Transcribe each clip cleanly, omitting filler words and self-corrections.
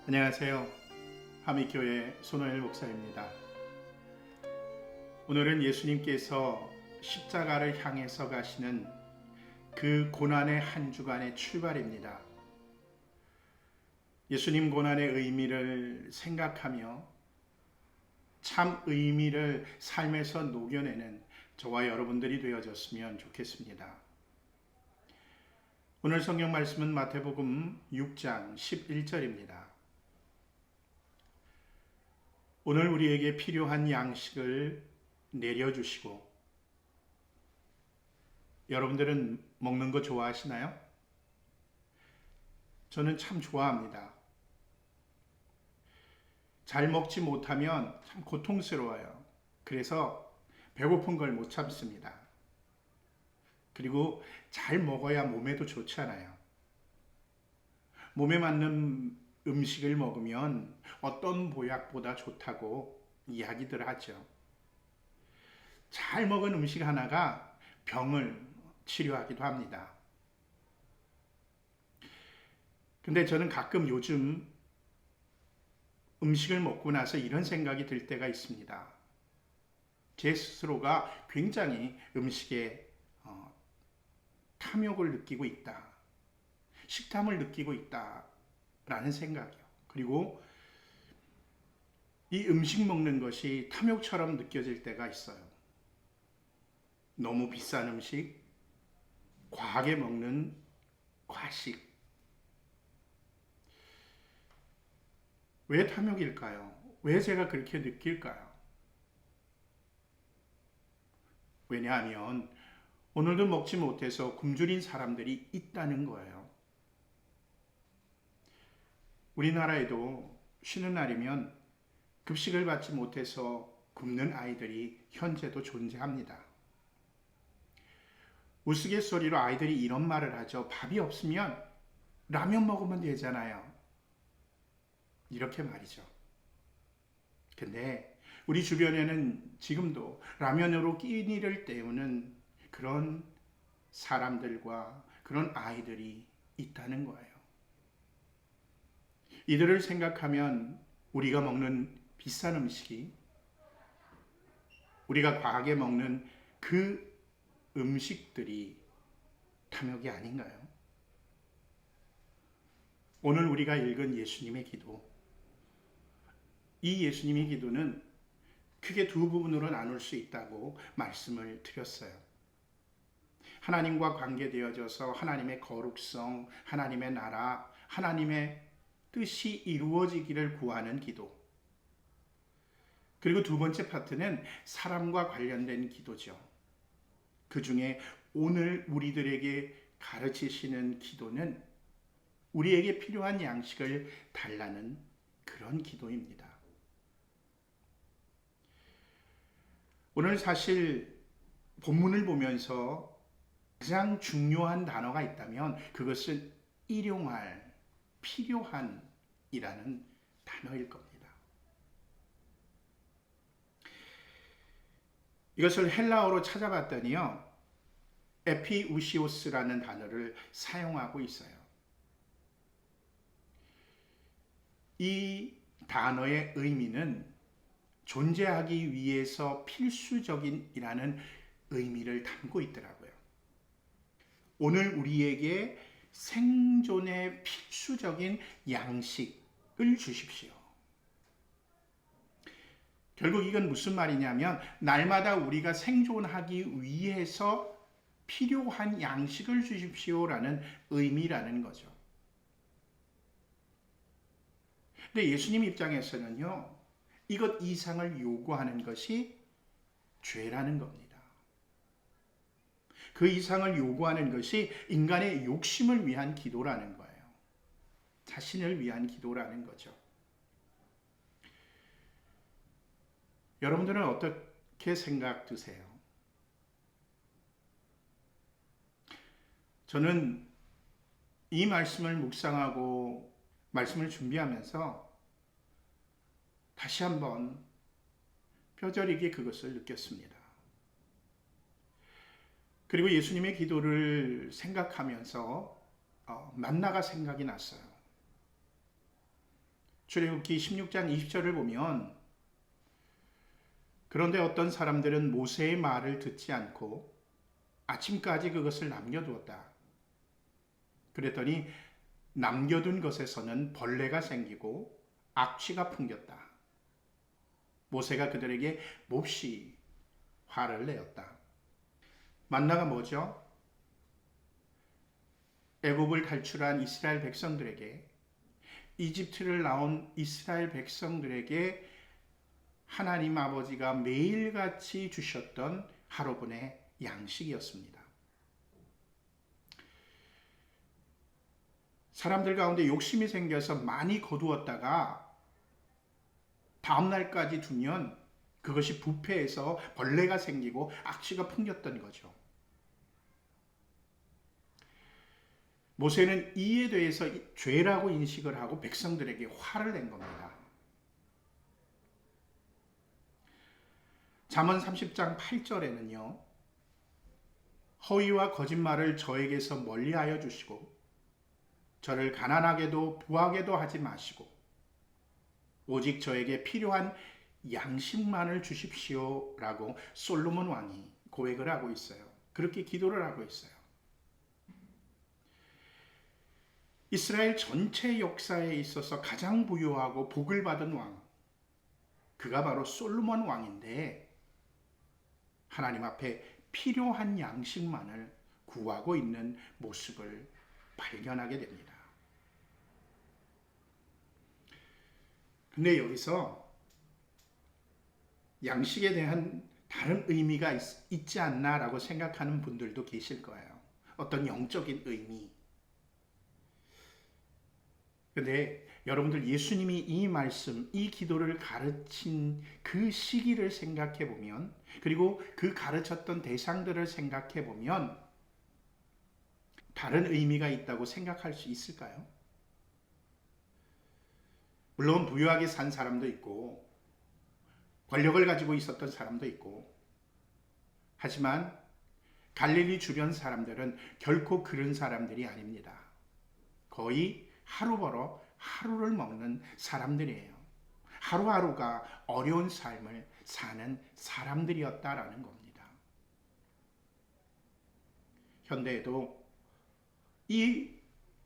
안녕하세요. 하미교회 손호일 목사입니다. 오늘은 예수님께서 십자가를 향해서 가시는 그 고난의 한 주간의 출발입니다. 예수님 고난의 의미를 생각하며 참 의미를 삶에서 녹여내는 저와 여러분들이 되어졌으면 좋겠습니다. 오늘 성경 말씀은 마태복음 6장 11절입니다. 오늘 우리에게 필요한 양식을 내려주시고, 여러분들은 먹는 거 좋아하시나요? 저는 참 좋아합니다. 잘 먹지 못하면 참 고통스러워요. 그래서 배고픈 걸 못 참습니다. 그리고 잘 먹어야 몸에도 좋잖아요. 몸에 맞는 음식을 먹으면 어떤 보약보다 좋다고 이야기들 하죠. 잘 먹은 음식 하나가 병을 치료하기도 합니다. 근데 저는 가끔 요즘 음식을 먹고 나서 이런 생각이 들 때가 있습니다. 제 스스로가 굉장히 음식에 탐욕을 느끼고 있다. 식탐을 느끼고 있다. 라는 생각이요. 그리고 이 음식 먹는 것이 탐욕처럼 느껴질 때가 있어요. 너무 비싼 음식, 과하게 먹는 과식. 왜 탐욕일까요? 왜 제가 그렇게 느낄까요? 왜냐하면 오늘도 먹지 못해서 굶주린 사람들이 있다는 거예요. 우리나라에도 쉬는 날이면 급식을 받지 못해서 굶는 아이들이 현재도 존재합니다. 우스갯소리로 아이들이 이런 말을 하죠. 밥이 없으면 라면 먹으면 되잖아요. 이렇게 말이죠. 근데 우리 주변에는 지금도 라면으로 끼니를 때우는 그런 사람들과 그런 아이들이 있다는 거예요. 이들을 생각하면 우리가 먹는 비싼 음식이, 우리가 과하게 먹는 그 음식들이 탐욕이 아닌가요? 오늘 우리가 읽은 예수님의 기도, 이 예수님의 기도는 크게 두 부분으로 나눌 수 있다고 말씀을 드렸어요. 하나님과 관계되어져서 하나님의 거룩성, 하나님의 나라, 하나님의 뜻이 이루어지기를 구하는 기도. 그리고 두 번째 파트는 사람과 관련된 기도죠. 그 중에 오늘 우리들에게 가르치시는 기도는 우리에게 필요한 양식을 달라는 그런 기도입니다. 오늘 사실 본문을 보면서 가장 중요한 단어가 있다면 그것은 일용할, 필요한이라는 단어일 겁니다. 이것을 헬라어로 찾아봤더니요, 에피우시오스라는 단어를 사용하고 있어요. 이 단어의 의미는 존재하기 위해서 필수적인이라는 의미를 담고 있더라고요. 오늘 우리에게 생존에 필수적인 양식을 주십시오. 결국 이건 무슨 말이냐면 날마다 우리가 생존하기 위해서 필요한 양식을 주십시오라는 의미라는 거죠. 근데 예수님 입장에서는요, 이것 이상을 요구하는 것이 죄라는 겁니다. 그 이상을 요구하는 것이 인간의 욕심을 위한 기도라는 거예요. 자신을 위한 기도라는 거죠. 여러분들은 어떻게 생각 드세요? 저는 이 말씀을 묵상하고 말씀을 준비하면서 다시 한번 뼈저리게 그것을 느꼈습니다. 그리고 예수님의 기도를 생각하면서 만나가 생각이 났어요. 출애굽기 16장 20절을 보면 그런데 어떤 사람들은 모세의 말을 듣지 않고 아침까지 그것을 남겨두었다. 그랬더니 남겨둔 것에서는 벌레가 생기고 악취가 풍겼다. 모세가 그들에게 몹시 화를 내었다. 만나가 뭐죠? 애굽을 탈출한 이스라엘 백성들에게, 이집트를 나온 이스라엘 백성들에게 하나님 아버지가 매일같이 주셨던 하루분의 양식이었습니다. 사람들 가운데 욕심이 생겨서 많이 거두었다가 다음날까지 두면 그것이 부패해서 벌레가 생기고 악취가 풍겼던 거죠. 모세는 이에 대해서 죄라고 인식을 하고 백성들에게 화를 낸 겁니다. 잠언 30장 8절에는요. 허위와 거짓말을 저에게서 멀리하여 주시고 저를 가난하게도 부하게도 하지 마시고 오직 저에게 필요한 양식만을 주십시오 라고 솔로몬 왕이 고백을 하고 있어요. 그렇게 기도를 하고 있어요. 이스라엘 전체 역사에 있어서 가장 부유하고 복을 받은 왕, 그가 바로 솔로몬 왕인데 하나님 앞에 필요한 양식만을 구하고 있는 모습을 발견하게 됩니다. 근데 여기서 양식에 대한 다른 의미가 있지 않나라고 생각하는 분들도 계실 거예요. 어떤 영적인 의미. 근데 여러분들 예수님이 이 말씀, 이 기도를 가르친 그 시기를 생각해 보면, 그리고 그 가르쳤던 대상들을 생각해 보면 다른 의미가 있다고 생각할 수 있을까요? 물론 부유하게 산 사람도 있고 권력을 가지고 있었던 사람도 있고, 하지만 갈릴리 주변 사람들은 결코 그런 사람들이 아닙니다. 거의 하루 벌어 하루를 먹는 사람들이에요. 하루하루가 어려운 삶을 사는 사람들이었다라는 겁니다. 현대에도 이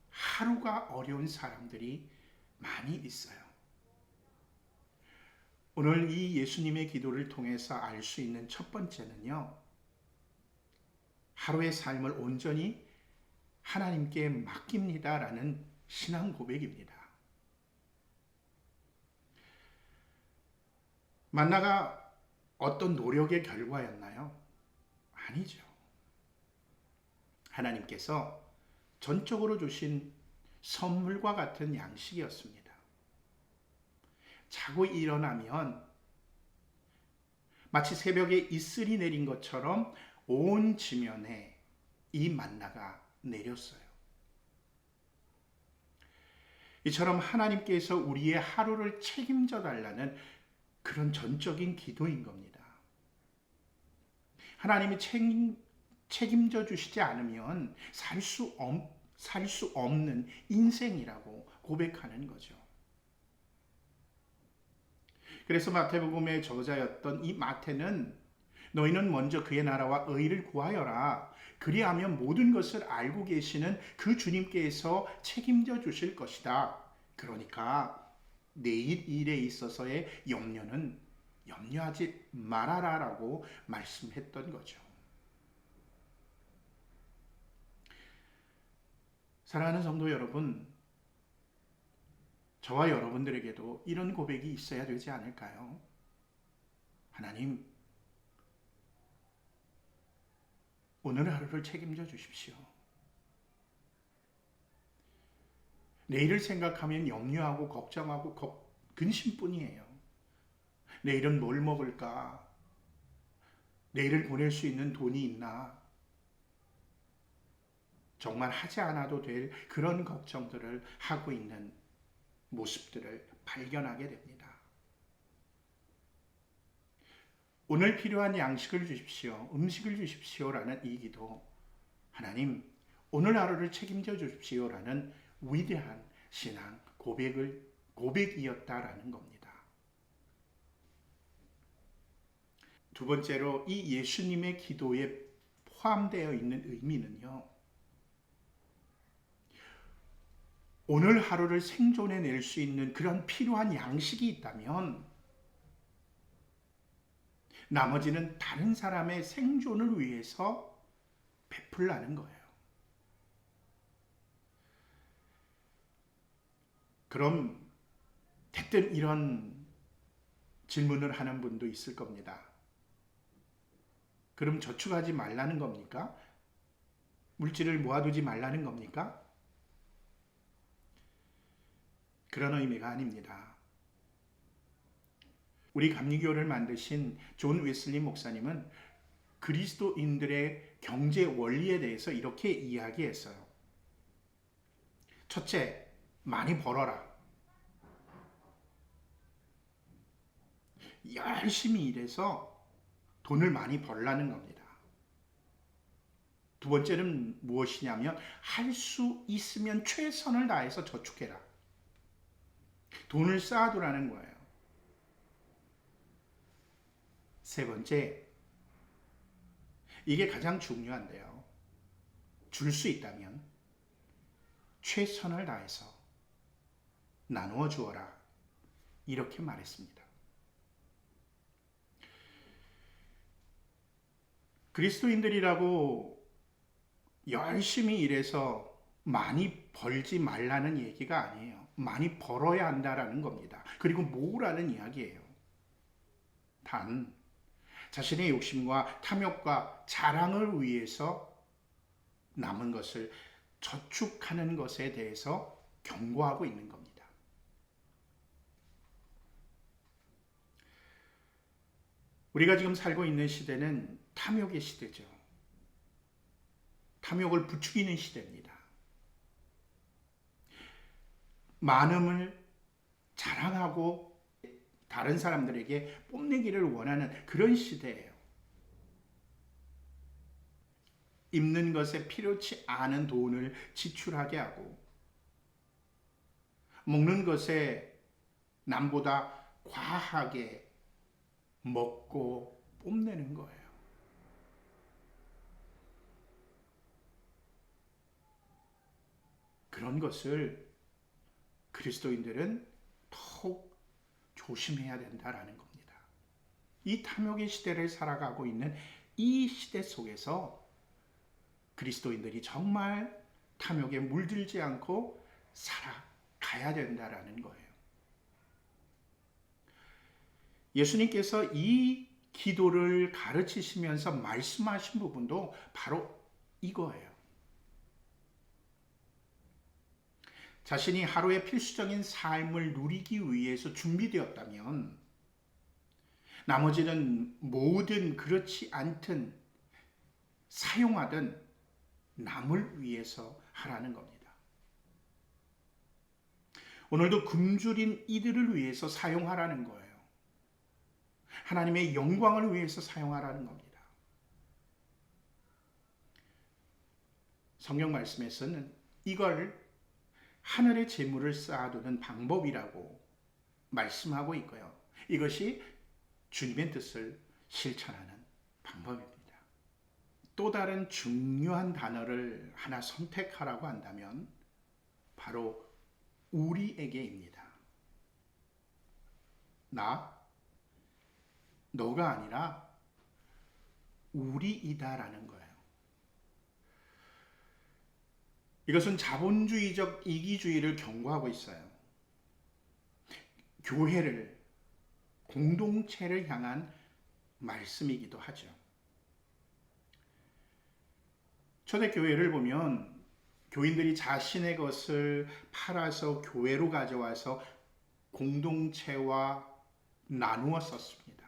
하루가 어려운 사람들이 많이 있어요. 오늘 이 예수님의 기도를 통해서 알 수 있는 첫 번째는요, 하루의 삶을 온전히 하나님께 맡깁니다라는 신앙 고백입니다. 만나가 어떤 노력의 결과였나요? 아니죠. 하나님께서 전적으로 주신 선물과 같은 양식이었습니다. 자고 일어나면 마치 새벽에 이슬이 내린 것처럼 온 지면에 이 만나가 내렸어요. 이처럼 하나님께서 우리의 하루를 책임져 달라는 그런 전적인 기도인 겁니다. 하나님이 책임져 주시지 않으면 살 수 없는 인생이라고 고백하는 거죠. 그래서 마태복음의 저자였던 이 마태는 너희는 먼저 그의 나라와 의를 구하여라. 그리하면 모든 것을 알고 계시는 그 주님께서 책임져 주실 것이다. 그러니까 내일 일에 있어서의 염려는 염려하지 말아라라고 말씀했던 거죠. 사랑하는 성도 여러분, 저와 여러분들에게도 이런 고백이 있어야 되지 않을까요? 하나님, 오늘 하루를 책임져 주십시오. 내일을 생각하면 염려하고 걱정하고 근심뿐이에요. 내일은 뭘 먹을까? 내일을 보낼 수 있는 돈이 있나? 정말 하지 않아도 될 그런 걱정들을 하고 있는 모습들을 발견하게 됩니다. 오늘 필요한 양식을 주십시오. 음식을 주십시오라는 이 기도, 하나님 오늘 하루를 책임져 주십시오라는 위대한 신앙 고백을 고백이었다라는 겁니다. 두 번째로 이 예수님의 기도에 포함되어 있는 의미는요, 오늘 하루를 생존해낼 수 있는 그런 필요한 양식이 있다면 나머지는 다른 사람의 생존을 위해서 베풀라는 거예요. 그럼 대뜸 이런 질문을 하는 분도 있을 겁니다. 그럼 저축하지 말라는 겁니까? 물질을 모아두지 말라는 겁니까? 그런 의미가 아닙니다. 우리 감리교를 만드신 존 웨슬리 목사님은 그리스도인들의 경제 원리에 대해서 이렇게 이야기했어요. 첫째, 많이 벌어라. 열심히 일해서 돈을 많이 벌라는 겁니다. 두 번째는 무엇이냐면 할 수 있으면 최선을 다해서 저축해라. 돈을 쌓아두라는 거예요. 세 번째, 이게 가장 중요한데요. 줄 수 있다면 최선을 다해서 나누어 주어라. 이렇게 말했습니다. 그리스도인들이라고 열심히 일해서 많이 벌지 말라는 얘기가 아니에요. 많이 벌어야 한다라는 겁니다. 그리고 모으라는 이야기예요. 단 자신의 욕심과 탐욕과 자랑을 위해서 남은 것을 저축하는 것에 대해서 경고하고 있는 겁니다. 우리가 지금 살고 있는 시대는 탐욕의 시대죠. 탐욕을 부추기는 시대입니다. 많음을 자랑하고 다른 사람들에게 뽐내기를 원하는 그런 시대예요. 입는 것에 필요치 않은 돈을 지출하게 하고 먹는 것에 남보다 과하게 먹고 뽐내는 거예요. 그런 것을 그리스도인들은 더욱 조심해야 된다라는 겁니다. 이 탐욕의 시대를 살아가고 있는 이 시대 속에서 그리스도인들이 정말 탐욕에 물들지 않고 살아가야 된다라는 거예요. 예수님께서 이 기도를 가르치시면서 말씀하신 부분도 바로 이거예요. 자신이 하루의 필수적인 삶을 누리기 위해서 준비되었다면 나머지는 뭐든 그렇지 않든 사용하든 남을 위해서 하라는 겁니다. 오늘도 굶주린 이들을 위해서 사용하라는 거예요. 하나님의 영광을 위해서 사용하라는 겁니다. 성경 말씀에서는 이걸 하늘의 재물을 쌓아두는 방법이라고 말씀하고 있고요. 이것이 주님의 뜻을 실천하는 방법입니다. 또 다른 중요한 단어를 하나 선택하라고 한다면 바로 우리에게입니다. 너가 아니라 우리이다라는 거예요. 이것은 자본주의적 이기주의를 경고하고 있어요. 교회를, 공동체를 향한 말씀이기도 하죠. 초대교회를 보면 교인들이 자신의 것을 팔아서 교회로 가져와서 공동체와 나누어 썼습니다.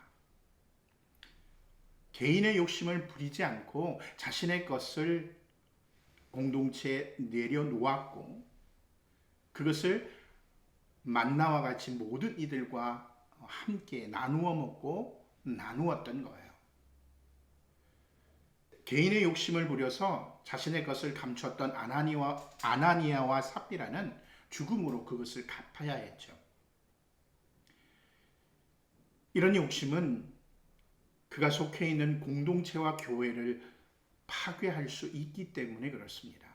개인의 욕심을 부리지 않고 자신의 것을 공동체에 내려놓았고 그것을 만나와 같이 모든 이들과 함께 나누어 먹고 나누었던 거예요. 개인의 욕심을 부려서 자신의 것을 감췄던 아나니아와 삽비라는 죽음으로 그것을 갚아야 했죠. 이런 욕심은 그가 속해 있는 공동체와 교회를 파괴할 수 있기 때문에 그렇습니다.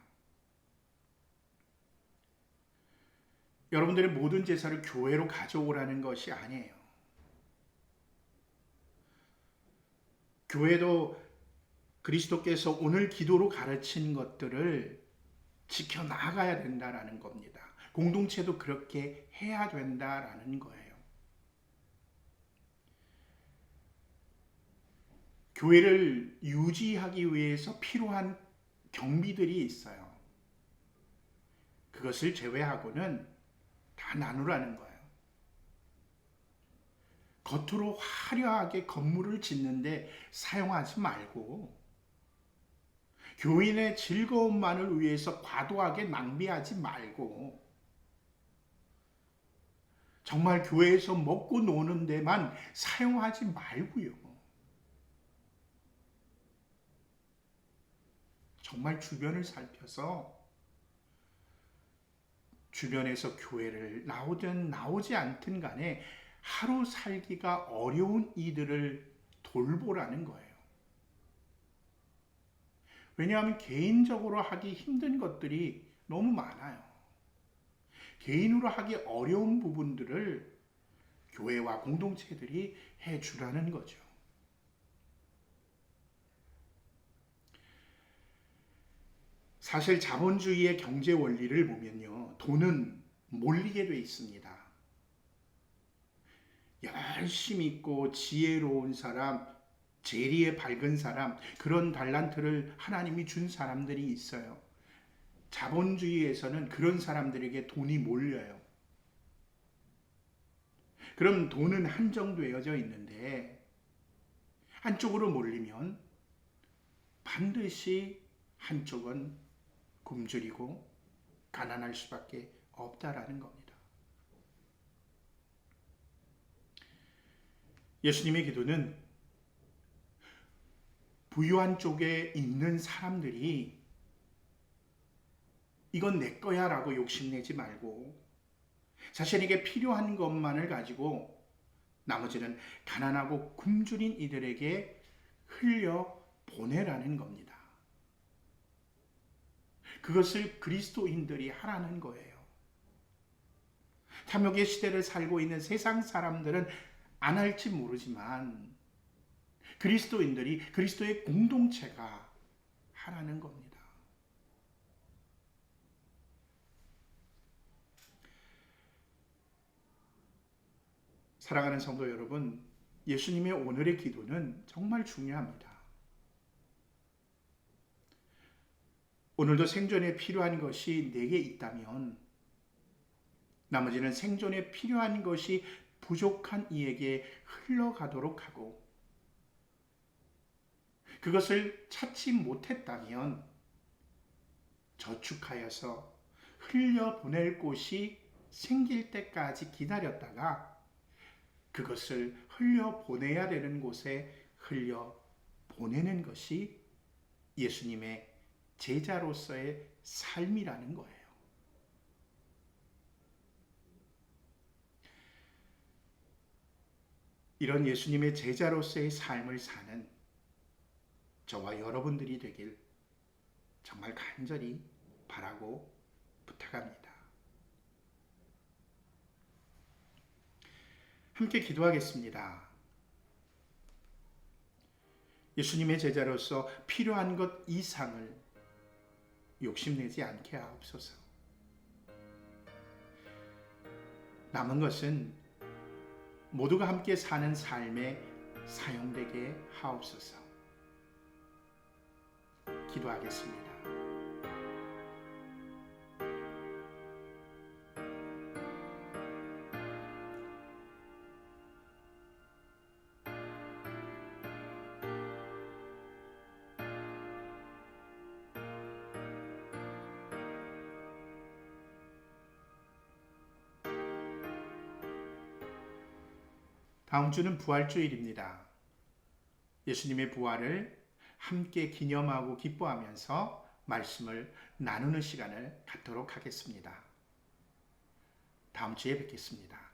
여러분들의 모든 제사를 교회로 가져오라는 것이 아니에요. 교회도 그리스도께서 오늘 기도로 가르친 것들을 지켜나가야 된다라는 겁니다. 공동체도 그렇게 해야 된다라는 거예요. 교회를 유지하기 위해서 필요한 경비들이 있어요. 그것을 제외하고는 다 나누라는 거예요. 겉으로 화려하게 건물을 짓는데 사용하지 말고 교인의 즐거움만을 위해서 과도하게 낭비하지 말고 정말 교회에서 먹고 노는 데만 사용하지 말고요. 정말 주변을 살펴서 주변에서 교회를 나오든 나오지 않든 간에 하루 살기가 어려운 이들을 돌보라는 거예요. 왜냐하면 개인적으로 하기 힘든 것들이 너무 많아요. 개인으로 하기 어려운 부분들을 교회와 공동체들이 해주라는 거죠. 사실 자본주의의 경제 원리를 보면요, 돈은 몰리게 돼 있습니다. 열심히 있고 지혜로운 사람, 재리에 밝은 사람, 그런 달란트를 하나님이 준 사람들이 있어요. 자본주의에서는 그런 사람들에게 돈이 몰려요. 그럼 돈은 한정되어져 있는데 한쪽으로 몰리면 반드시 한쪽은 굶주리고 가난할 수밖에 없다라는 겁니다. 예수님의 기도는 부유한 쪽에 있는 사람들이 이건 내 거야 라고 욕심내지 말고 자신에게 필요한 것만을 가지고 나머지는 가난하고 굶주린 이들에게 흘려 보내라는 겁니다. 그것을 그리스도인들이 하라는 거예요. 탐욕의 시대를 살고 있는 세상 사람들은 안 할지 모르지만 그리스도인들이, 그리스도의 공동체가 하라는 겁니다. 사랑하는 성도 여러분, 예수님의 오늘의 기도는 정말 중요합니다. 오늘도 생존에 필요한 것이 내게 있다면 나머지는 생존에 필요한 것이 부족한 이에게 흘러가도록 하고, 그것을 찾지 못했다면 저축하여서 흘려보낼 곳이 생길 때까지 기다렸다가 그것을 흘려보내야 되는 곳에 흘려보내는 것이 예수님의 제자로서의 삶이라는 거예요. 이런 예수님의 제자로서의 삶을 사는 저와 여러분들이 되길 정말 간절히 바라고 부탁합니다. 함께 기도하겠습니다. 예수님의 제자로서 필요한 것 이상을 욕심내지 않게 하옵소서. 남은 것은 모두가 함께 사는 삶에 사용되게 하옵소서. 기도하겠습니다. 다음 주는 부활주일입니다. 예수님의 부활을 함께 기념하고 기뻐하면서 말씀을 나누는 시간을 갖도록 하겠습니다. 다음 주에 뵙겠습니다.